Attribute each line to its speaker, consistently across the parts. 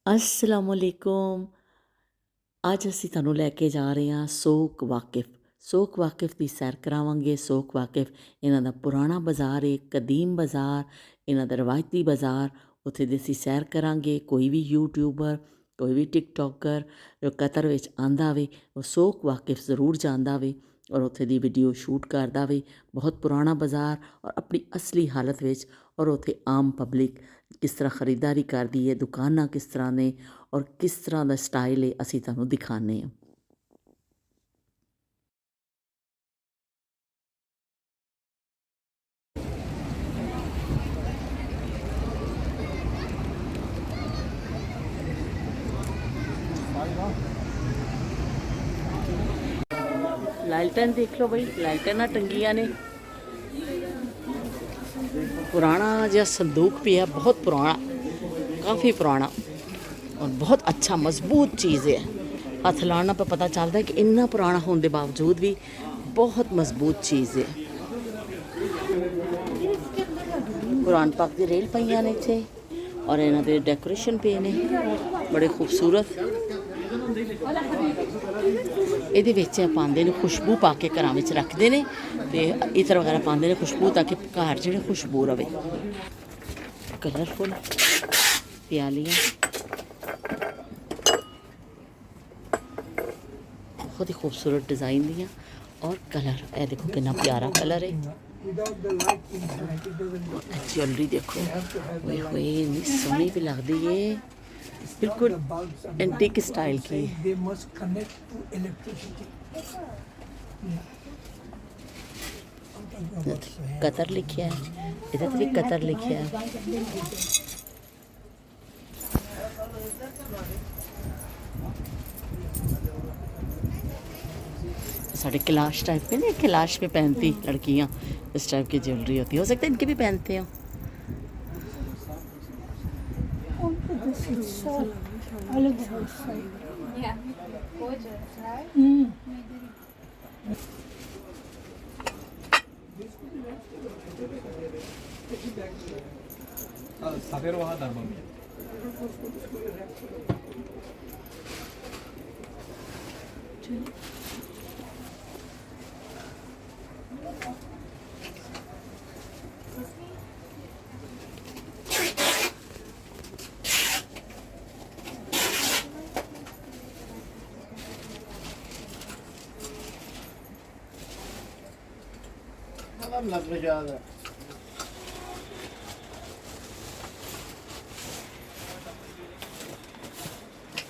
Speaker 1: अस्सलामुअलैकुम। ਅੱਜ ਅਸੀਂ ਤੁਹਾਨੂੰ ਲੈ ਕੇ ਜਾ ਰਹੇ ਹਾਂ ਸੋਕ ਵਾਕਿਫ। ਸੋਕ ਵਾਕਿਫ ਦੀ ਸੈਰ ਕਰਾਵਾਂਗੇ। ਸੋਕ ਵਾਕਿਫ ਇਹਨਾਂ ਦਾ ਪੁਰਾਣਾ ਬਾਜ਼ਾਰ ਹੈ, ਕਦੀਮ ਬਾਜ਼ਾਰ, ਇਹਨਾਂ ਦਾ ਰਵਾਇਤੀ ਬਾਜ਼ਾਰ। ਉੱਥੇ ਦੀ ਅਸੀਂ ਸੈਰ ਕਰਾਂਗੇ। ਕੋਈ ਵੀ ਯੂਟਿਊਬਰ, ਕੋਈ ਵੀ ਟਿਕਟੋਕਰ ਜੋ ਕਤਰ ਵਿੱਚ ਆਉਂਦਾ ਵੇ ਉਹ ਸੋਕ ਵਾਕਿਫ ਜ਼ਰੂਰ ਜਾਂਦਾ ਵੇ ਔਰ ਉੱਥੇ ਦੀ ਵੀਡੀਓ ਸ਼ੂਟ ਕਰਦਾ ਵੇ। ਬਹੁਤ ਪੁਰਾਣਾ ਬਾਜ਼ਾਰ ਔਰ ਆਪਣੀ ਅਸਲੀ ਹਾਲਤ ਵਿੱਚ, ਔਰ ਉੱਥੇ ਆਮ ਪਬਲਿਕ ਕਿਸ ਤਰ੍ਹਾਂ ਖਰੀਦਦਾਰੀ ਕਰਦੀ ਹੈ, ਦੁਕਾਨਾਂ ਕਿਸ ਤਰ੍ਹਾਂ ਨੇ ਔਰ ਕਿਸ ਤਰ੍ਹਾਂ ਦਾ ਸਟਾਈਲ ਹੈ, ਅਸੀਂ ਤੁਹਾਨੂੰ ਦਿਖਾਉਂਦੇ ਹਾਂ। ਲਾਲਟਨ ਦੇਖ ਲਓ ਬਈ, ਲਾਲਟਨਾਂ ਟੰਗੀਆਂ ਨੇ। ਪੁਰਾਣਾ ਜਿਹਾ ਸੰਦੂਕ ਪਿਆ, ਬਹੁਤ ਪੁਰਾਣਾ, ਕਾਫੀ ਪੁਰਾਣਾ ਔਰ ਬਹੁਤ ਅੱਛਾ ਮਜ਼ਬੂਤ ਚੀਜ਼ ਹੈ। ਹੱਥ ਲਾਉਣ ਨਾਲ ਪਤਾ ਚੱਲਦਾ ਕਿ ਇੰਨਾ ਪੁਰਾਣਾ ਹੋਣ ਦੇ ਬਾਵਜੂਦ ਵੀ ਬਹੁਤ ਮਜ਼ਬੂਤ ਚੀਜ਼ ਹੈ। ਕੁਰਾਨ ਪਾਕ ਦੀ ਰੇਲ ਪਈਆਂ ਨੇ ਇੱਥੇ ਔਰ ਇਹਨਾਂ ਦੇ ਡੈਕੋਰੇਸ਼ਨ ਪਏ ਨੇ ਬੜੇ ਖੂਬਸੂਰਤ। ਇਹਦੇ ਵਿੱਚ ਪਾਉਂਦੇ ਨੇ ਖੁਸ਼ਬੂ, ਪਾ ਕੇ ਘਰਾਂ ਵਿੱਚ ਰੱਖਦੇ ਨੇ ਅਤੇ ਇਤਰ ਵਗੈਰਾ ਪਾਉਂਦੇ ਨੇ ਖੁਸ਼ਬੂ, ਤਾਂ ਕਿ ਘਰ ਜਿਹੜੇ ਖੁਸ਼ਬੂ ਰਵੇ। ਕਲਰਫੁਲ ਪਿਆਲੀਆਂ, बहुत ही खूबसूरत डिज़ाइन दिया और कलर, ए देखो कितना प्यारा कलर है। ज्वेलरी देखो, इतनी सोहनी भी लगती है, बिल्कुल एंटीक स्टाइल की। कतर लिखा है, इधर भी कतर लिखा है। साढ़े कैलाश टाइप के ना, कैलाश में पहनती लड़कियाँ इस टाइप की ज्वेलरी होती है। हो सकता है इनके भी पहनते हो।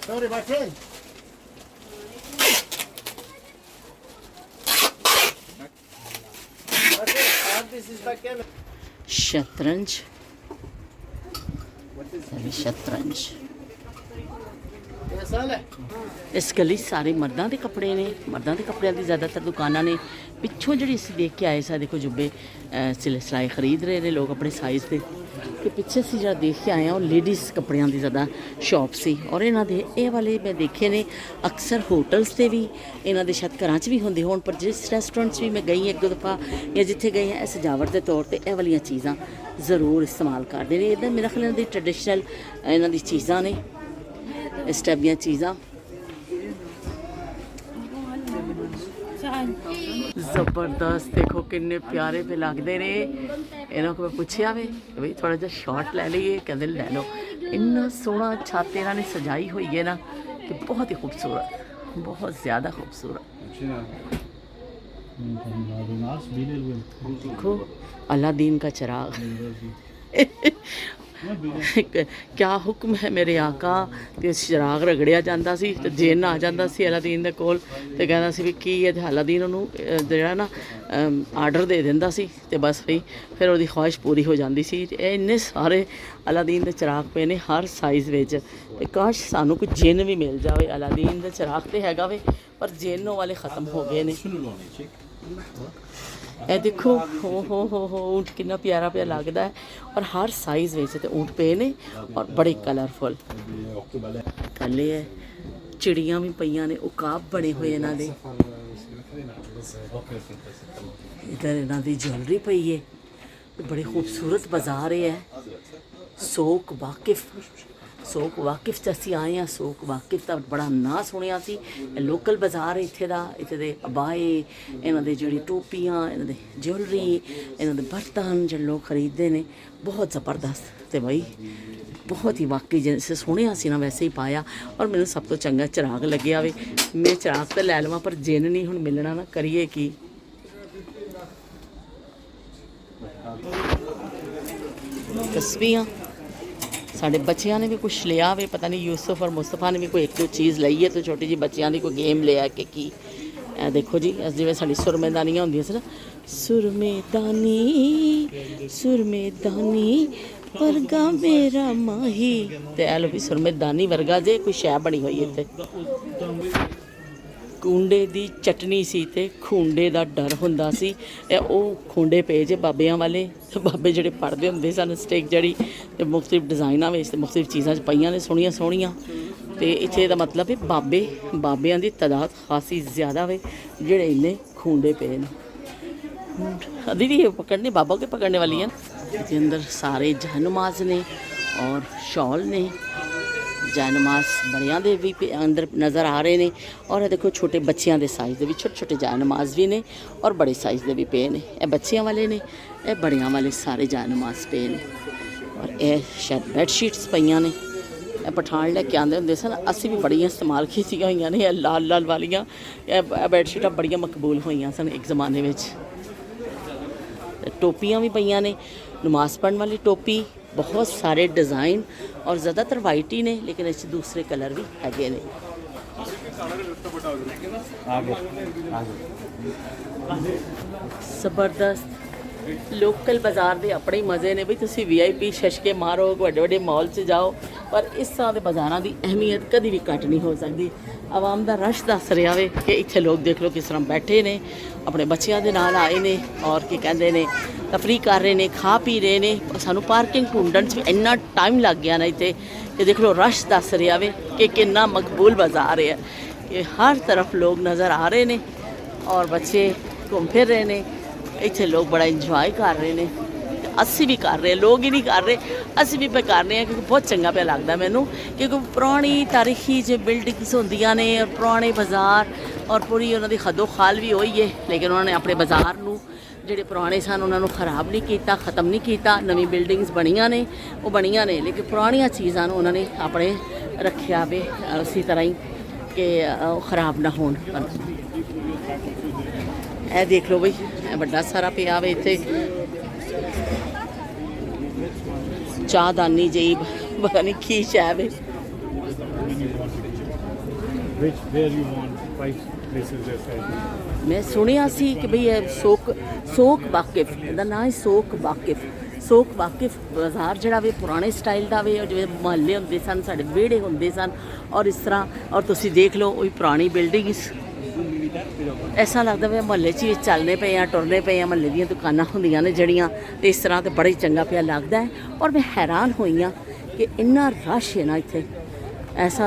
Speaker 2: Sorry, my friend.
Speaker 1: शतरंज, शतरंज। इस गली सारे मर्दां दे कपड़े ने, मर्दां दे कपड़ियां दी ज़्यादातर दुकानां ने। पिछों जिहड़ी असीं देख के आए सा, देखो जुब्बे सिलाई खरीद रहे हैं लोग अपने साइज़ के। कि पिछे असीं जिहड़ा देख के आए हैं वो लेडीज़ कपड़ियां दी ज़्यादा शॉप सी। और इन्हां दे ये वाले मैं देखे ने अक्सर होटल्स ते भी, इन्हां दे शायद घरां च भी होंदे होण, पर जिस रेस्टोरेंट च भी मैं गई एक दो दफ़ा या जिथे गई हैं, सजावट के तौर पर यह वालियां चीज़ां ज़रूर इस्तेमाल करते हैं। इधर मेरा ख्याल इन्हां दी ट्रेडिशनल इन्हां दी चीज़ां ने, इस टाइप दियां चीज़ां। जबरदस्त, देखो किन्ने प्यारे पे लगते ने। इन्हों को मैं पूछया वे भाई थोड़ा जहा शॉट लै लीए, कहते लै लो। इन्ना सोहना छत इन्होंने सजाई हुई है ना कि बहुत ही खूबसूरत, बहुत ज़्यादा खूबसूरत। देखो अलादीन का चिराग। क्या हुक्म है मेरे आका कि चिराग रगड़िया जाता सी ते जिन आ जाता सी अलादीन दे कोल ते कहंदा सी भी की है, ते अलादीन उन्होंने जिहड़ा ना आर्डर दे दिंदा सी ते बस भी फिर उसदी ख्वाहिश पूरी हो जाती सी। इन्ने सारे अलादीन दे चिराग पे ने हर साइज़ विच, ते काश सानू कोई जिन भी मिल जाए। अलादीन दे चिराग ते हैगा वे, पर जिन वाले ख़त्म हो गए ने। ए देखो हो ऊँट कितना प्यारा प्यारा लगता है और हर साइज़ में तो ऊँट पे ने और बड़े कलरफुल। थले है चिड़ियाँ भी पईयां ने, उकाब बने हुए इन्हां दे। इधर इन्हां दी ज्वेलरी पई है। बड़े खूबसूरत बाज़ार है। सोक वाकिफ ਸੋਕ ਵਾਕਿਫ 'ਚ ਅਸੀਂ ਆਏ ਹਾਂ। ਸੋਕ ਵਾਕਿਫ ਦਾ ਬੜਾ ਨਾਂ ਸੁਣਿਆ ਸੀ। ਲੋਕਲ ਬਾਜ਼ਾਰ ਇੱਥੇ ਦਾ, ਇੱਥੇ ਦੇ ਅਬਾਏ, ਇਹਨਾਂ ਦੇ ਜਿਹੜੀ ਟੋਪੀਆਂ, ਇਹਨਾਂ ਦੇ ਜਿਊਲਰੀ, ਇਹਨਾਂ ਦੇ ਬਰਤਨ ਜਿਹੜੇ ਲੋਕ ਖਰੀਦਦੇ ਨੇ ਬਹੁਤ ਜ਼ਬਰਦਸਤ। ਅਤੇ ਬਈ ਬਹੁਤ ਹੀ ਵਾਕਈ ਜਿਵੇਂ ਸੁਣਿਆ ਸੀ ਨਾ ਵੈਸੇ ਹੀ ਪਾਇਆ। ਔਰ ਮੈਨੂੰ ਸਭ ਤੋਂ ਚੰਗਾ ਚਿਰਾਗ ਲੱਗਿਆ ਵੇ। ਮੈਂ ਚਿਰਾਗ ਤਾਂ ਲੈ ਲਵਾਂ ਪਰ ਜਿੰਨ ਨਹੀਂ ਹੁਣ ਮਿਲਣਾ ਨਾ, ਕਰੀਏ ਕੀ। ਤਸਵੀਰਾਂ ਸਾਡੇ ਬੱਚਿਆਂ ਨੇ ਵੀ ਕੁਛ ਲਿਆ ਵੇ, ਪਤਾ ਨਹੀਂ ਯੂਸਫ ਔਰ ਮੁਸਤਫਾ ਨੇ ਵੀ ਕੋਈ ਇੱਕ ਦੋ ਚੀਜ਼ ਲਈ ਹੈ। ਤੇ ਛੋਟੀ ਜਿਹੀ ਬੱਚਿਆਂ ਦੀ ਕੋਈ ਗੇਮ ਲਿਆ ਕਿ ਕੀ। ਇਹ ਦੇਖੋ ਜੀ, ਜਿਵੇਂ ਸਾਡੀ ਸੁਰਮੇਦਾਨੀਆਂ ਹੁੰਦੀਆਂ ਸੀ ਨਾ, ਸੁਰਮੇਦਾਨੀ ਸੁਰਮੇਦਾਨੀ ਵਰਗਾ ਮੇਰਾ ਮਾਹੀ, ਤੇ ਇਹ ਲੋ ਵੀ ਸੁਰਮੇਦਾਨੀ ਵਰਗਾ ਜੇ ਕੋਈ ਸ਼ੈ ਬਣੀ ਹੋਈ ਇੱਥੇ। ਕੂੰਡੇ ਦੀ ਚਟਨੀ ਸੀ ਤੇ ਖੂੰਡੇ ਦਾ ਡਰ ਹੁੰਦਾ ਸੀ। ਇਹ ਉਹ ਖੂੰਡੇ ਪਏ ਜੇ ਬਾਬਿਆਂ ਵਾਲੇ, ਬਾਬੇ ਜਿਹੜੇ ਪੜ੍ਹਦੇ ਹੁੰਦੇ ਸਨ ਸਟਿਕ ਜਿਹੜੀ, ਤੇ ਮੁਖਤਲਿਫ ਡਿਜ਼ਾਈਨਾਂ ਵਿੱਚ ਤੇ ਮੁਖਤਲਿਫ ਚੀਜ਼ਾਂ 'ਚ ਪਈਆਂ ਨੇ ਸੋਹਣੀਆਂ ਸੋਹਣੀਆਂ। ਤੇ ਇੱਥੇ ਦਾ ਮਤਲਬ ਹੈ ਬਾਬਿਆਂ ਦੀ ਤਾਦਾਦ ਖਾਸੀ ਜ਼ਿਆਦਾ ਵੇ ਜਿਹੜੇ ਇੰਨੇ ਖੂੰਡੇ ਪਏ ਨੇ। अभी भी पकड़ने बाबा के पकड़ने वाली है। इसके अंदर सारे जहनुमाज ने और शॉल ने, जैनमाज बड़िया दे भी अंदर नज़र आ रहे हैं। और देखो छोटे बच्चों के साइज़ के भी छोटे छोटे जैनमाज भी ने और बड़े साइज़ के भी पे ने। ये बच्चों वाले ने, ये बड़िया वाले सारे जैनमाज पे ने। और ये शायद बैडशीट्स पईयां ने। ये पठान लैके आते होंगे सन, असी भी बड़िया इस्तेमाल कीतियां हुई ने। लाल लाल वालियाँ बैडशीटां बड़िया मकबूल हुई सन एक ज़माने में। टोपियाँ भी पईयां ने, नमाज पढ़ने वाली टोपी, बहुत सारे डिज़ाइन और ज़्यादातर वाइट ही ने, लेकिन इस दूसरे कलर भी हैगे ने। ज़बरदस्त लोकल बाज़ार के अपने ही मज़े ने। बई तुसी VIP छछके मारो, वड्डे वड्डे मॉल च जाओ, पर इस तरह के बाज़ारों की अहमियत कभी भी घट नहीं हो सकती। आवाम का रश दस रहा है कि इत्थे लोग देख लो किस तरह बैठे ने, अपने बच्चों के नाल आए ने और की कहते हैं तफरी कर रहे हैं, खा पी रहे हैं। सानू पार्किंग ढूंढन च भी इन्ना टाइम लग गया ना इत्थे कि देख लो रश दस रहा है कि कितना मकबूल बाज़ार है कि हर तरफ लोग नज़र आ रहे हैं और बच्चे घूम फिर रहे हैं। इत्थे लोग बड़ा इंजॉय कर रहे हैं, असी भी कर रहे हैं, लोग ही नहीं कर रहे, असी भी पे कर रहे हैं क्योंकि बहुत चंगा पे लगता मैनू। क्योंकि पुरानी तारीखी जो बिल्डिंग्स होंदियां ने और पुराने बाज़ार और पूरी उन्होंने खदो खाल भी हुई है, लेकिन उन्होंने अपने बाज़ार नू ਜਿਹੜੇ ਪੁਰਾਣੇ ਸਨ ਉਹਨਾਂ ਨੂੰ ਖਰਾਬ ਨਹੀਂ ਕੀਤਾ, ख़त्म नहीं ਕੀਤਾ। ਨਵੀਂ ਬਿਲਡਿੰਗਸ ਬਣੀਆਂ ਨੇ, ਉਹ ਬਣੀਆਂ ਨੇ, ਲੇਕਿਨ ਪੁਰਾਣੀਆਂ ਚੀਜ਼ਾਂ ਨੂੰ ਉਹਨਾਂ ਨੇ ਆਪਣੇ ਰੱਖਿਆ ਵੇ ਉਸੇ ਤਰ੍ਹਾਂ ਹੀ ਕਿ ਉਹ ਖਰਾਬ ਨਾ ਹੋਣ। ਇਹ ਦੇਖ ਲਓ ਬਈ, ਇਹ ਵੱਡਾ ਸਾਰਾ ਪਿਆ ਵੇ ਇੱਥੇ ਚਾਹਦਾਨੀ ਜਿਹੀ, ਪਤਾ ਨਹੀਂ ਕੀ ਸ਼ੈ ਵੇ। मैं सुनिया सी कि भई सोक वाकिफ, ਇਹਦਾ ਨਾਂ है सोक वाकिफ बाज़ार ਜਿਹੜਾ ਵੇ ਪੁਰਾਣੇ ਸਟਾਈਲ ਦਾ ਵੇ, ਜਿਵੇਂ ਮੁਹੱਲੇ ਹੁੰਦੇ ਸਨ, ਸਾਡੇ ਵਿਹੜੇ ਹੁੰਦੇ ਸਨ और इस तरह। और ਤੁਸੀਂ ਦੇਖ ਲਓ ਉਹੀ ਪੁਰਾਣੀ ਬਿਲਡਿੰਗਸ, ऐसा लगता वे मुहल्ले च चलने पे हैं, टुरने पे हैं, मुहल्ले दी दुकानां होंदियां ने जड़ियाँ, तो इस तरह तो बड़ा ही चंगा पिया लगता है। और मैं हैरान हुई हाँ कि इन्ना रश है ना इत्थे, ऐसा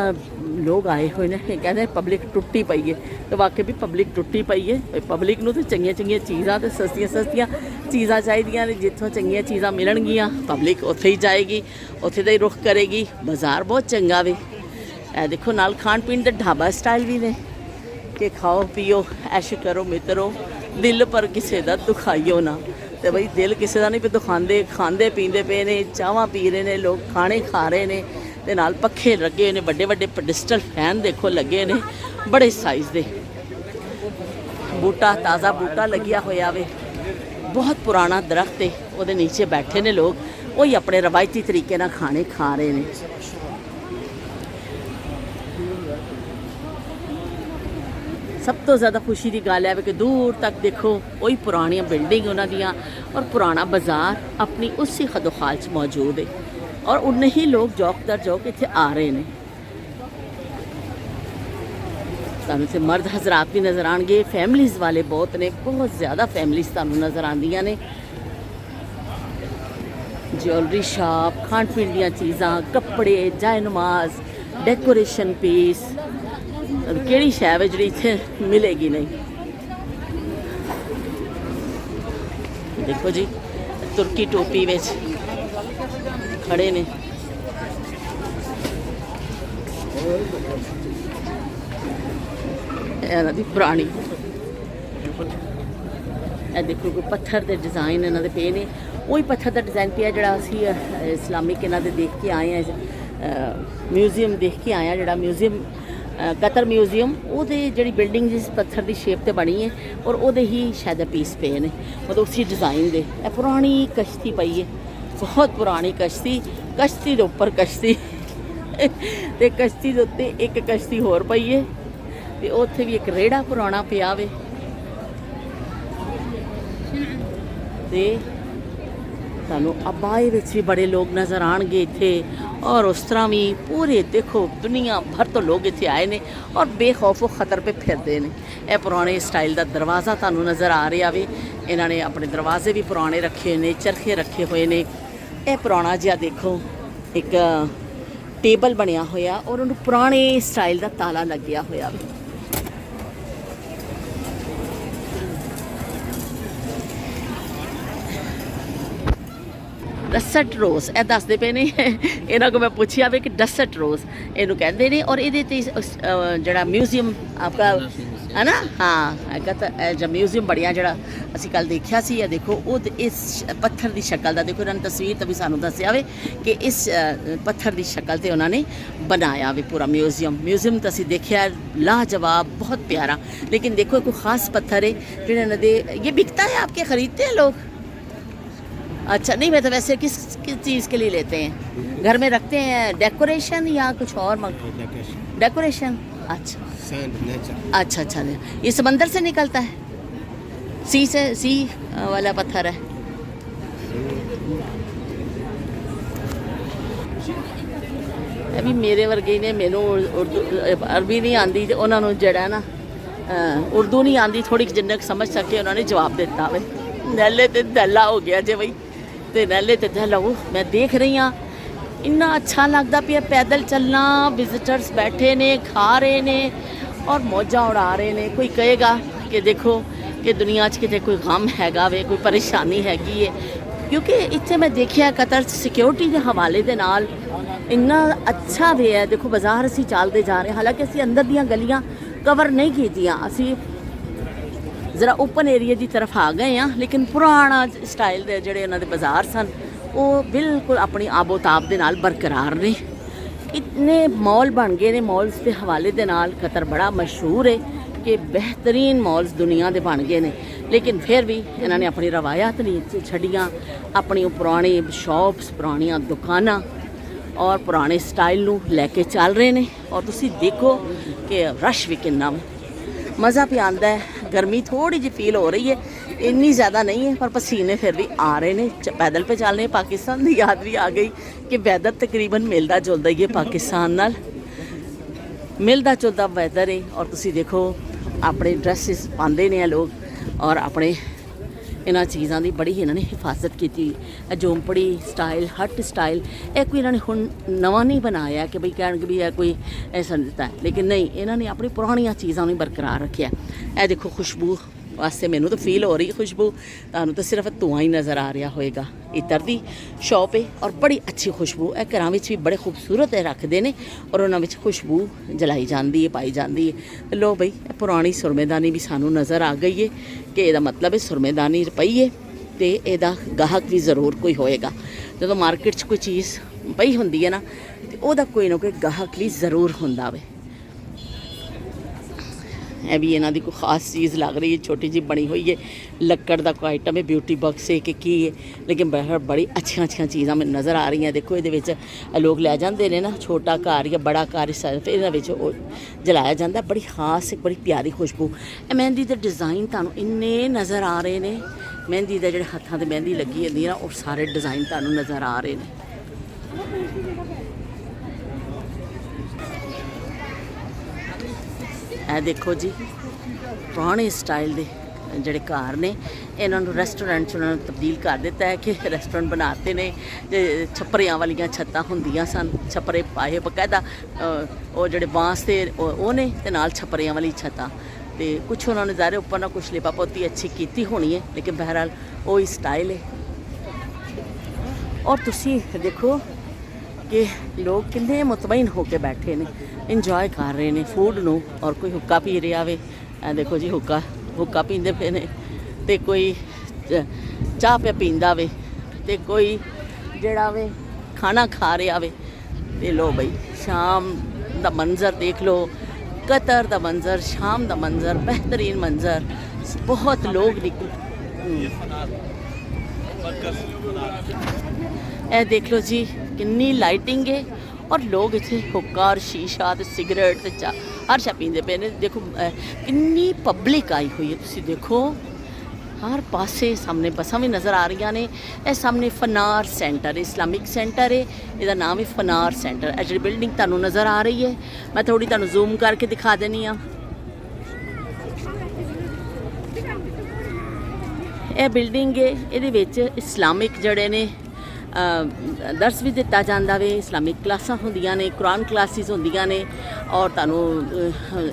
Speaker 1: लोग आए हुए ने, कहते हैं पब्लिक टुट्टी पई है। तो वाकई भी पब्लिक टुट्टी पई है। पब्लिक नूं तो चंगियां चंगियां चीज़ां ते सस्तियां चीज़ां चाहिदियां ने, जित्थों चंगियां चीज़ां मिलणगियां पब्लिक उत्थे ही जाएगी, उत्थे दा ही रुख करेगी। बाज़ार बहुत चंगा वे। देखो नाल खाण पीण दे ढाबा स्टाइल भी ने कि खाओ पियो ऐश करो मित्रो, दिल पर किसी का दुखाइयो ना। तो बई दिल किसी का नहीं पे दुखाते, खाते पीते पे ने, चावां पी रहे ने लोग, खाने खा रहे ने, ते नाल पखे लगे ने, बड़े बड़े पेडिस्टल फैन देखो लगे ने बड़े साइज़ दे। बूटा ताज़ा बूटा लगिया होया वे, बहुत पुराना दरख्त है, वो नीचे बैठे ने लोग, वही अपने रवायती तरीके नाल खाने खा रहे हैं। सब तो ज़्यादा खुशी की गल है कि दूर तक देखो वही पुरानियां बिल्डिंग उन्हां दियां और पुराना बाज़ार अपनी उसी खदोखाल च मौजूद है। और उन्ने ही लोग जौक दर जौक इत्थे आ रहे हैं। सानूं इत्थे मर्द हजरात भी नज़र आएंगे, फैमिलीज़ वाले बहुत ने, बहुत ज़्यादा फैमिलीज़ सानूं नज़र आंदियां ने। ज्वेलरी शॉप, खाण पीण दीयां चीज़ां, कपड़े, जायनमाज, डेकोरेशन पीस, केड़ी शै है जी इत्थे मिलेगी नहीं। देखो जी तुर्की टोपी विच खड़े ने, ਇਹਨਾਂ ਦੀ ਪੁਰਾਣੀ ਇਹ ਦੇਖੋ ਕੋਈ ਪੱਥਰ ਦੇ ਡਿਜ਼ਾਈਨ ਇਹਨਾਂ ਦੇ ਪਏ ਨੇ। ਉਹੀ ਪੱਥਰ ਦਾ ਡਿਜ਼ਾਈਨ ਪਿਆ ਜਿਹੜਾ ਅਸੀਂ ਇਸਲਾਮਿਕ ਇਹਨਾਂ ਦੇ ਦੇਖ ਕੇ ਆਏ ਹਾਂ, ਮਿਊਜ਼ੀਅਮ ਦੇਖ ਕੇ ਆਏ ਹਾਂ, ਜਿਹੜਾ ਮਿਊਜ਼ੀਅਮ ਕਤਰ ਮਿਊਜ਼ੀਅਮ, ਉਹਦੇ ਜਿਹੜੀ ਬਿਲਡਿੰਗ ਜਿਸ ਪੱਥਰ ਦੀ ਸ਼ੇਪ ਤੇ ਬਣੀ ਹੈ ਔਰ ਉਹਦੇ ਹੀ ਸ਼ਾਇਦ ਪੀਸ ਪਏ ਨੇ, ਮਤਲਬ ਉਸੇ ਡਿਜ਼ਾਈਨ ਦੇ। ਇਹ ਪੁਰਾਣੀ ਕਸ਼ਤੀ ਪਈ ਹੈ, ਬਹੁਤ ਪੁਰਾਣੀ ਕਸ਼ਤੀ, ਕਸ਼ਤੀ ਦੇ ਉੱਪਰ ਕਸ਼ਤੀ ਤੇ ਕਸ਼ਤੀ ਦੇ ਉੱਤੇ ਇੱਕ ਕਸ਼ਤੀ ਹੋਰ ਪਈ ਹੈ ਤੇ ਉੱਥੇ ਵੀ ਇੱਕ ਰੇੜਾ ਪੁਰਾਣਾ ਪਿਆ ਵੇ ਤੇ ਤੁਹਾਨੂੰ ਅਬਾਏ ਵਿੱਚ ਵੀ ਬੜੇ ਲੋਕ ਨਜ਼ਰ ਆਉਣਗੇ ਇੱਥੇ। ਔਰ ਉਸ ਤਰ੍ਹਾਂ ਵੀ ਪੂਰੇ ਦੇਖੋ ਦੁਨੀਆ ਭਰ ਤੋਂ ਲੋਕ ਇੱਥੇ ਆਏ ਨੇ ਔਰ ਬੇਖੌਫ ਖਤਰ ਪੇ ਫਿਰਦੇ ਨੇ। ਇਹ ਪੁਰਾਣੇ ਸਟਾਈਲ ਦਾ ਦਰਵਾਜ਼ਾ ਤੁਹਾਨੂੰ ਨਜ਼ਰ ਆ ਰਿਹਾ ਵੇ। ਇਹਨਾਂ ਨੇ ਆਪਣੇ ਦਰਵਾਜ਼ੇ ਵੀ ਪੁਰਾਣੇ ਰੱਖੇ ਨੇ, ਚਰਖੇ ਰੱਖੇ ਹੋਏ ਨੇ। ਇਹ ਪੁਰਾਣਾ ਜਿਹਾ ਦੇਖੋ ਇੱਕ ਟੇਬਲ ਬਣਿਆ ਹੋਇਆ ਔਰ ਉਹਨੂੰ ਪੁਰਾਣੇ ਸਟਾਈਲ ਦਾ ਤਾਲਾ ਲੱਗਿਆ ਹੋਇਆ ਵੇ। ਡਸਟ ਰੋਜ਼ ਇਹ ਦੱਸਦੇ ਪਏ ਨੇ। ਇਹਨਾਂ ਕੋਲ ਮੈਂ ਪੁੱਛਿਆ ਵੇ ਕਿ ਡਸਟ ਰੋਜ਼ ਇਹਨੂੰ ਕਹਿੰਦੇ ਨੇ। ਔਰ ਇਹਦੇ 'ਤੇ ਜਿਹੜਾ ਮਿਊਜ਼ੀਅਮ ਆਪਕਾ ਹੈ ਨਾ, ਹਾਂ ਹੈਗਾ ਤਾਂ ਇਹ ਜਿਹੜਾ ਮਿਊਜ਼ੀਅਮ ਬਣਿਆ ਜਿਹੜਾ ਅਸੀਂ ਕੱਲ੍ਹ ਦੇਖਿਆ ਸੀ, ਇਹ ਦੇਖੋ ਉਹ ਇਸ ਪੱਥਰ ਦੀ ਸ਼ਕਲ ਦਾ ਦੇਖੋ। ਇਹਨਾਂ ਨੇ ਤਸਵੀਰ ਤਾਂ ਵੀ ਸਾਨੂੰ ਦੱਸਿਆ ਵੇ ਕਿ ਇਸ ਪੱਥਰ ਦੀ ਸ਼ਕਲ 'ਤੇ ਉਹਨਾਂ ਨੇ ਬਣਾਇਆ ਵੇ ਪੂਰਾ ਮਿਊਜ਼ੀਅਮ ਤਾਂ ਅਸੀਂ ਦੇਖਿਆ, ਲਾਜਵਾਬ, ਬਹੁਤ ਪਿਆਰਾ। ਲੇਕਿਨ ਦੇਖੋ ਕੋਈ ਖਾਸ ਪੱਥਰ है ਜਿਹੜਾ ਇਹਨਾਂ ਦੇ ਇਹ बिकता है, आपके खरीदते हैं लोग? अच्छा नहीं, मैं तो वैसे किस चीज़ के लिए लेते हैं? घर में रखते हैं डेकोरेशन या कुछ और? डेकोरेशन। अच्छा अच्छा, ये समंदर से निकलता है, सी वाला पत्थर है। अभी मेरे वर्गे ने मैनू उर्दू अरबी नहीं आती तो उन्होंने जड़ा ना उर्दू नहीं आती थोड़ी जिन्ना समझ सके उन्होंने जवाब दिता वे नैले तो दहला हो गया जे बई तो नैले तो दहला वो मैं देख रही हाँ इन्ना अच्छा लगता पिया पैदल चलना। विजिटर्स बैठे ने, खा रहे ने और मौजा उड़ा रहे ने। कोई कहेगा कि देखो कि दुनिया च किते कोई गम हैगा वे, कोई परेशानी हैगी है, क्योंकि इत्थे मैं देखिया कतर सिक्योरिटी के हवाले दे नाल इन्ना अच्छा वे है। देखो बाज़ार असी चलते जा रहे हैं, हालांकि असी अंदर दियां गलियां कवर नहीं कीतियां, असी ज़रा ओपन एरिया की तरफ आ गए हैं। लेकिन पुराना स्टाइल दे जिहड़े उन्हां दे बाज़ार सन वो बिल्कुल अपनी आबोताब दे नाल बरकरार ने। इतने मॉल बन गए ने, मॉल्स के हवाले दे नाल कतर बड़ा मशहूर है कि बेहतरीन मॉल्स दुनिया के बन गए ने। लेकिन फिर भी इन्होंने अपनी रवायत नहीं छड़ियाँ, अपनी पुरानी शॉप्स, पुरानियां दुकानां और पुराने स्टाइल नूं लैके चल रहे हैं। और तुसी देखो कि रश भी कितना मज़ा भी आता है। गर्मी थोड़ी जी फील हो रही है, इन्नी ज़्यादा नहीं है, पर पसीने फिर भी आ रहे हैं। पैदल पे चलने पाकिस्तान की याद भी आ गई कि वैदर तकरीबन मिलता जुलता ही है पाकिस्तान नाल, मिलता जुलता वैदर है। और तुसी देखो अपने ड्रैसिस पाते हैं लोग और अपने इन्होंने चीज़ों की बड़ी इन्होंने हिफाजत की। झोंपड़ी स्टाइल, हट स्टाइल, यह कोई इन्होंने हुण नवा नहीं बनाया कि भाई कह भी है कोई ऐसा दिता है, लेकिन नहीं, इन्होंने अपनी पुरानिया चीज़ों ने बरकरार रखा। यह देखो खुशबू वास्ते मैनू तो फील हो रही है खुशबू, तुहानू तो सिर्फ धुआं ही नज़र आ रहा होएगा। इतर दी शॉप है और बड़ी अच्छी खुशबू है, घरों में भी बड़े खूबसूरत रखते हैं और उन्होंने खुशबू जलाई जाती है, पाई जाती है। लो बई पुरानी सुरमेदानी भी सानू नज़र आ गई है कि यदा मतलब है सुरमेदानी पई है तो यदा गाहक भी जरूर कोई होएगा। जो मार्केट कोई चीज़ पई होंदी है ना तो वह कोई ना कोई गाहक भी जरूर होंदा वे। यह भी इन्हों की कोई खास चीज़ लग रही है, छोटी जी बनी हुई है, लक्कड़ का कोई आइटम है, ब्यूटी बॉक्स है कि की है, लेकिन बड़ी अच्छी अच्छी चीज़ां मैं नज़र आ रही हैं। देखो ये लोग लै जाते हैं ना, छोटा घर या बड़ा घर फिर इन्होंने जलाया जाता है। बड़ी खास एक बड़ी प्यारी खुशबू। मेहंदी के डिज़ाइन तुहानू इन्ने नज़र आ रहे हैं, मेहंदी के जोड़े हत्थों से मेहंदी लगी होंदी है ना, और सारे डिज़ाइन तुहानू नज़र आ रहे हैं। ਇਹ देखो जी पुराने स्टाइल के जोड़े घर ने इन्होंने रेस्टोरेंट च उन्होंने तब्दील कर दिता है कि रेस्टोरेंट बनाते ने। छप्परियां वालियां छत्तां होंदियां सन, छप्परे पाए बकायदा वो जोड़े बांस के वो ने ते नाल छप्परियां वाली छत्तां ते कुछ उन्होंने ज़ाहिर ऊपर ना कुछ लिपा पोती अच्छी की होनी है, लेकिन बहरहाल वही स्टाइल है। और तुसी देखो कि लोग किन्ने मुतमईन होके बैठे ने, इंजॉय कर रहे ने फूड नूं। और कोई हुक्का पी रहा वे, देखो जी हुक्का हुक्का पींदे पे ने, ते कोई चाह पे पींदा वे, ते कोई जेड़ा वे खाना खा रहा वे। ते लो बई शाम दा मंजर देख लो, कतर दा मंजर, शाम दा मंजर, बेहतरीन मंजर। बहुत लोग निकल ए देख लो जी किन्नी लाइटिंग है, और लोग इत्थे हुक्का और शीशा ते सिगरेट ते चाह हर शा पींदे पे ने। देखो किन्नी पब्लिक आई हुई है, तुसी देखो हर पासे सामने बसां भी नज़र आ रही ने। ए सामने फनार सेंटर इस्लामिक सेंटर है, इसका नाम है फनार सेंटर। ए जी बिल्डिंग तुहानू नज़र आ रही है, मैं थोड़ी तुहानू जूम करके दिखा देनी हाँ। ਇਹ ਬਿਲਡਿੰਗ ਹੈ, ਇਹਦੇ ਵਿੱਚ ਇਸਲਾਮਿਕ ਜਿਹੜੇ ਨੇ ਦਰਸ ਵੀ ਦਿੱਤਾ ਜਾਂਦਾ ਵੇ, ਇਸਲਾਮਿਕ ਕਲਾਸਾਂ ਹੁੰਦੀਆਂ ਨੇ, ਕੁਰਾਨ ਕਲਾਸਿਸ ਹੁੰਦੀਆਂ ਨੇ, ਔਰ ਤੁਹਾਨੂੰ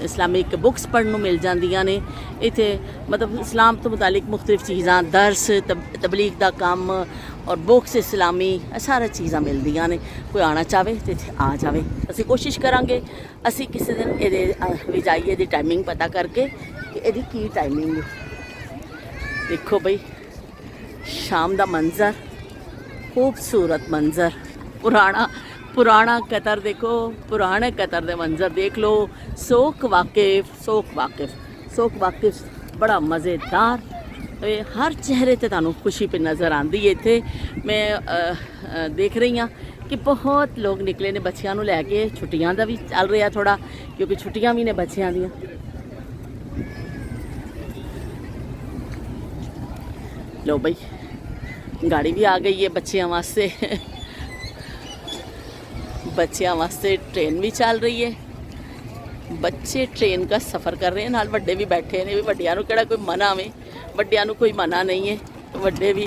Speaker 1: ਇਸਲਾਮਿਕ ਬੁੱਕਸ ਪੜ੍ਹਨ ਨੂੰ ਮਿਲ ਜਾਂਦੀਆਂ ਨੇ ਇੱਥੇ। ਮਤਲਬ ਇਸਲਾਮ ਤੋਂ ਮੁਤਾਲਿਕ ਮੁਖਤਲਿਫ ਚੀਜ਼ਾਂ, ਦਰਸ, ਤਬਲੀਗ ਦਾ ਕੰਮ ਔਰ ਬੁੱਕਸ ਇਸਲਾਮੀ, ਇਹ ਸਾਰੀ ਚੀਜ਼ਾਂ ਮਿਲਦੀਆਂ ਨੇ। ਕੋਈ ਆਉਣਾ ਚਾਹਵੇ ਤਾਂ ਇੱਥੇ ਆ ਜਾਵੇ। ਅਸੀਂ ਕੋਸ਼ਿਸ਼ ਕਰਾਂਗੇ ਅਸੀਂ ਕਿਸੇ ਦਿਨ ਇਹਦੇ ਵੀ ਜਾਈਏ, ਇਹਦੀ ਟਾਈਮਿੰਗ ਪਤਾ ਕਰਕੇ ਕਿ ਇਹਦੀ ਕੀ ਟਾਈਮਿੰਗ ਹੈ। देखो भाई शाम का मंजर, खूबसूरत मंजर, पुराना कतर देखो, पुराने कतर के मंजर देख लो। सोक वाकिफ बड़ा मज़ेदार, हर चेहरे ते तुहानू खुशी पे नज़र आती है। इत्थे मैं देख रही हाँ कि बहुत लोग निकले ने बच्चों को लैके, छुट्टियां का भी चल रहा थोड़ा, क्योंकि छुट्टियां भी ने बच्चों दियां। लो भाई गाड़ी भी आ गई है बच्चों वास्ते, बच्चों वास्ते ट्रेन भी चल रही है। बच्चे ट्रेन का सफ़र कर रहे हैं, नाल वड्डे भी बैठे ने। भी वड्डियां नूं किहड़ा कोई मना वे, वड्डियां नूं कोई मना नहीं है। वड्डे भी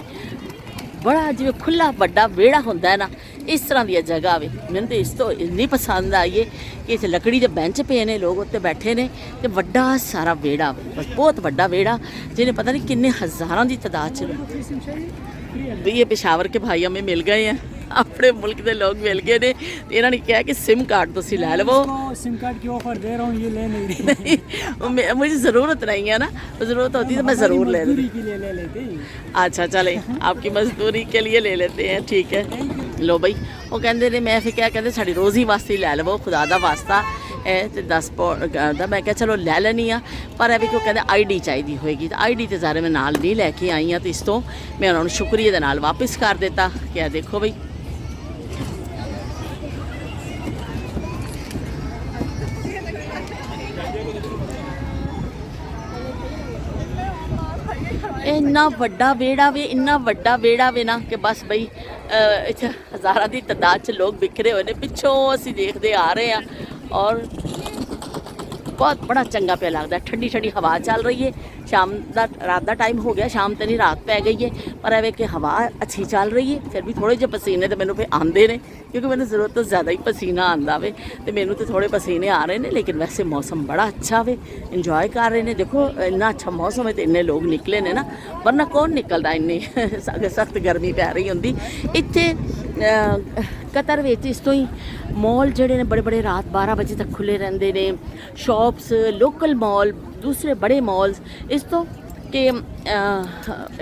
Speaker 1: बड़ा जिवें खुला वड्डा वेड़ा हुंदा है ना, इस तरह दी जगह वे। मैनूं तो इस तो इन्नी पसंद आई है कि इत्थे लकड़ी दे बेंच पे ने, लोग उत्ते बैठे ने, ते वड्डा सारा वेड़ा वे, बस बहुत वड्डा वेड़ा, जिन्हें पता नहीं किन्ने हज़ारां दी तादाद च। भी ये पेशावर के भाई हमें मिल गए हैं, अपने मुल्क के लोग मिल गए ने। इन्होंने कहा कि सिम कार्ड तुसीं लै लवो।
Speaker 2: सिम कार्ड की ऑफर दे रहा हूँ, ये ले नहीं
Speaker 1: नहीं मुझे ज़रूरत नहीं है ना, ज़रूरत होती तो मैं ज़रूर ले लेती।
Speaker 2: ले लेते।
Speaker 1: अच्छा चले आपकी मजदूरी के लिए ले लेते हैं, ठीक है। लो बई वो कहते ने, मैं फिर क्या कहते साड़ी रोज़ी वास्ते लै लवो, खुदा दा वास्ता है। तो 10 पाउंड दा मैं क्या चलो लै लैनी हाँ, पर भी क्यों कहते ID चाहिए होएगी। तो ID तो सारे मैं नाल नहीं लैके आई हाँ, तो इस तो मैं उन्होंने शुक्रिया दे नाल वापस कर देता। क्या देखो बई इन्ना वड्डा वेड़ा वे, इन्ना वड्डा वेड़ा वे ना कि बस बई इत्थे हज़ारां दी तादाद च लोग बिखरे हुए ने। पिछों असीं देखदे आ रहे हैं और बहुत बड़ा चंगा पे लगता है। ठंडी ठंडी हवा चल रही है, शाम का रात का टाइम हो गया, शाम तो नहीं रात पै गई है, पर एवे कि हवा अच्छी चल रही है। फिर भी थोड़े जे पसीने तो मैनू फिर आते हैं, क्योंकि मैंने ज़रूरत तो ज़्यादा ही पसीना आता वे, तो मैनू तो थोड़े पसीने आ रहे हैं। लेकिन वैसे मौसम बड़ा अच्छा वे, इंजॉय कर रहे हैं। देखो इन्ना अच्छा मौसम है तो इन्ने लोग निकले ने ना, वरना कौन निकलता इन्नी सख्त गर्मी पै रही होंगी इत्थे। कतर विच इस तो ही मॉल जड़े ने बड़े बड़े रात 12 बजे तक खुले रहते हैं। शॉप्स, लोकल मॉल, दूसरे बड़े मॉल्स, इस तो कि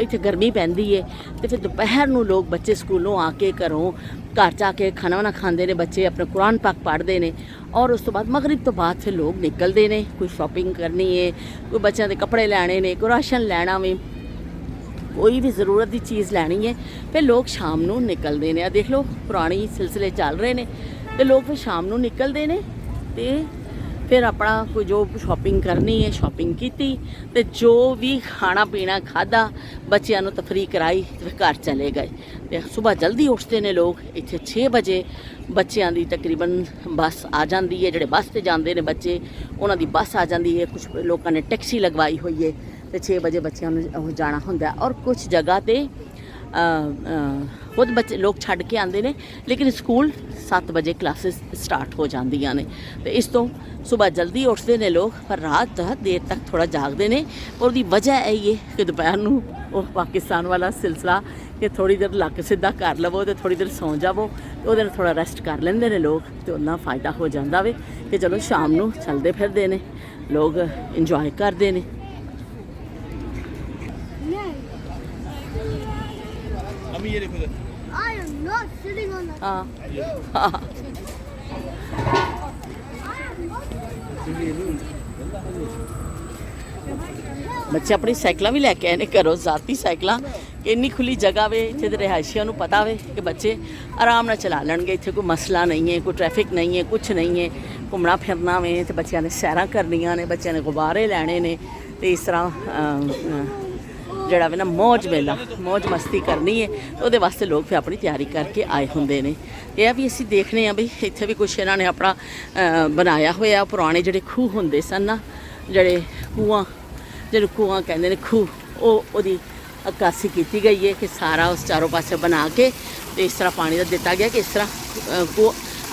Speaker 1: इत्थे गर्मी पैंदी है तो फिर दोपहर नूं लोग बच्चे स्कूलों आके घरों घर जाके खाना वाना खाते हैं, बच्चे अपना कुरान पाक पढ़ते हैं, और उस तो बाद मगरिब तो बाद फिर लोग निकलते हैं। कोई शॉपिंग करनी है, कोई बच्चों के कपड़े लैने ने, कोई राशन लैना वे, कोई भी ज़रूरत की चीज़ लैनी है, फिर लोग शाम नूं निकलते हैं। देख लो पुरानी सिलसिले चल रहे हैं, तो लोग फिर शाम नूं निकलते हैं, तो फिर अपना कोई जो शॉपिंग करनी है शॉपिंग की, तो जो भी खाना पीना खादा, बच्चों को तफरी कराई, तो फिर घर चले गए। तो सुबह जल्दी उठते हैं लोग, इत्थे 6 बजे बच्चों की तकरीबन बस आ जाती है। जोड़े बस से जाते हैं बच्चे, उन्होंने बस आ जाती है। कुछ लोगों ने टैक्सी लगवाई हुई है, तो 6 बजे बच्चों को जाना होंगे। और कुछ जगह पर खुद बच्चे लोग छड़ के आते हैं, लेकिन स्कूल 7 बजे क्लासेस स्टार्ट हो जांदियां ने। तो इस तो सुबह जल्दी उठते हैं लोग, पर रात देर तक थोड़ा जागते हैं। और उसकी वजह यही है कि दोपहर को वो पाकिस्तान वाला सिलसिला ਕਿ ਥੋੜ੍ਹੀ ਦੇਰ ਲੱਕ ਸਿੱਧਾ ਕਰ ਲਵੋ ਤੇ ਥੋੜ੍ਹੀ ਦੇਰ ਸੌਂ ਜਾਵੋ ਤੇ ਉਹਦੇ ਨਾਲ ਥੋੜ੍ਹਾ ਰੈਸਟ ਕਰ ਲੈਂਦੇ ਨੇ ਲੋਕ ਤੇ ਉਹਨਾਂ ਫਾਇਦਾ ਹੋ ਜਾਂਦਾ ਵੇ ਕਿ ਚਲੋ ਸ਼ਾਮ ਨੂੰ ਚੱਲਦੇ ਫਿਰਦੇ ਨੇ ਲੋਕ ਇੰਜੋਏ ਕਰਦੇ ਨੇ।
Speaker 3: I am not sitting on that.
Speaker 1: ਹਾਂ ਬੱਚੇ ਆਪਣੀ ਸਾਈਕਲਾਂ ਵੀ ਲੈ ਕੇ ਆਏ ਨੇ ਘਰੋਂ, ਜ਼ਾਤੀ ਸਾਈਕਲਾਂ। ਇੰਨੀ ਖੁੱਲੀ ਜਗ੍ਹਾ ਵੇ ਇੱਥੇ ਦੇ ਰਿਹਾਇਸ਼ੀਆਂ ਨੂੰ ਪਤਾ ਵੇ ਕਿ ਬੱਚੇ ਆਰਾਮ ਨਾਲ ਚਲਾ ਲੈਣਗੇ, ਇੱਥੇ ਕੋਈ ਮਸਲਾ ਨਹੀਂ ਹੈ, ਕੋਈ ਟ੍ਰੈਫਿਕ ਨਹੀਂ ਹੈ, ਕੁਛ ਨਹੀਂ ਹੈ। ਘੁੰਮਣਾ ਫਿਰਨਾ ਵੇ ਤੇ ਬੱਚਿਆਂ ਨੇ ਸੈਰਾਂ ਕਰਨੀਆਂ ਨੇ, ਬੱਚਿਆਂ ਨੇ ਗੁਬਾਰੇ ਲੈਣੇ ਨੇ ਤੇ ਇਸ ਤਰ੍ਹਾਂ ਜਿਹੜਾ ਵੇ ਨਾ ਮੌਜ ਮੇਲਾ ਮੌਜ ਮਸਤੀ ਕਰਨੀ ਹੈ ਉਹਦੇ ਵਾਸਤੇ ਲੋਕ ਫਿਰ ਆਪਣੀ ਤਿਆਰੀ ਕਰਕੇ ਆਏ ਹੁੰਦੇ ਨੇ। ਇਹ ਵੀ ਅਸੀਂ ਦੇਖਦੇ ਹਾਂ ਵੀ ਇੱਥੇ ਵੀ ਕੁਛ ਇਹਨਾਂ ਨੇ ਆਪਣਾ ਬਣਾਇਆ ਹੋਇਆ। ਪੁਰਾਣੇ ਜਿਹੜੇ ਖੂਹ ਹੁੰਦੇ ਸਨ ਨਾ, ਜਿਹੜੇ ਖੂਹਾਂ ਕਹਿੰਦੇ ਨੇ ਖੂਹ, ਉਹਦੀ ਅਕਾਸੀ ਕੀਤੀ ਗਈ ਹੈ ਕਿ ਸਾਰਾ ਉਸ ਚਾਰੋਂ ਪਾਸੇ ਬਣਾ ਕੇ ਤੇ ਇਸ ਤਰ੍ਹਾਂ ਪਾਣੀ ਦਾ ਦਿੱਤਾ ਗਿਆ ਕਿ ਇਸ ਤਰ੍ਹਾਂ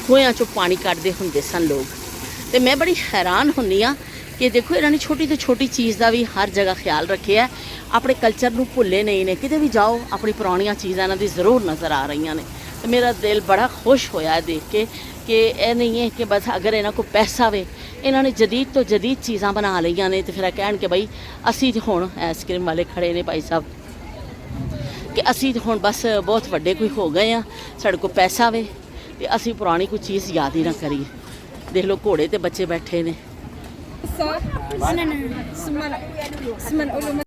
Speaker 1: ਖੂਹਾਂ 'ਚੋਂ ਪਾਣੀ ਕੱਢਦੇ ਹੁੰਦੇ ਸਨ ਲੋਕ। ਤੇ ਮੈਂ ਬੜੀ ਹੈਰਾਨ ਹੁੰਦੀ ਹਾਂ ਕਿ ਦੇਖੋ ਇਹਨਾਂ ਨੇ ਛੋਟੀ ਤੋਂ ਛੋਟੀ ਚੀਜ਼ ਦਾ ਵੀ ਹਰ ਜਗ੍ਹਾ ਖਿਆਲ ਰੱਖਿਆ, ਆਪਣੇ ਕਲਚਰ ਨੂੰ ਭੁੱਲੇ ਨਹੀਂ ਨੇ। ਕਿਤੇ ਵੀ ਜਾਓ ਆਪਣੀ ਪੁਰਾਣੀਆਂ ਚੀਜ਼ਾਂ ਇਹਨਾਂ ਦੀ ਜ਼ਰੂਰ ਨਜ਼ਰ ਆ ਰਹੀਆਂ ਨੇ ਤੇ ਮੇਰਾ ਦਿਲ ਬੜਾ ਖੁਸ਼ ਹੋਇਆ ਦੇਖ ਕੇ ਕਿ ਇਹ ਨਹੀਂ ਹੈ ਕਿ ਬਸ ਅਗਰ ਇਹਨਾਂ ਕੋਲ ਪੈਸਾ ਵੇ ਇਹਨਾਂ ਨੇ ਜਦੀਦ ਤੋਂ ਜਦੀਦ ਚੀਜ਼ਾਂ ਬਣਾ ਲਈਆਂ ਨੇ ਤੇ ਫਿਰ ਇਹ ਕਹਿਣ ਕਿ ਬਈ ਅਸੀਂ ਹੁਣ ਆਈਸਕ੍ਰੀਮ ਵਾਲੇ ਖੜੇ ਨੇ ਭਾਈ ਸਾਹਿਬ ਕਿ ਅਸੀਂ ਹੁਣ ਬਸ ਬਹੁਤ ਵੱਡੇ ਕੋਈ ਹੋ ਗਏ ਆ, ਸਾਡੇ ਕੋਲ ਪੈਸਾ ਵੇ ਤੇ ਅਸੀਂ ਪੁਰਾਣੀ ਕੋਈ ਚੀਜ਼ ਯਾਦ ਹੀ ਨਾ ਕਰੀਏ। ਦੇਖ ਲਓ ਘੋੜੇ ਤੇ ਬੱਚੇ ਬੈਠੇ ਨੇ।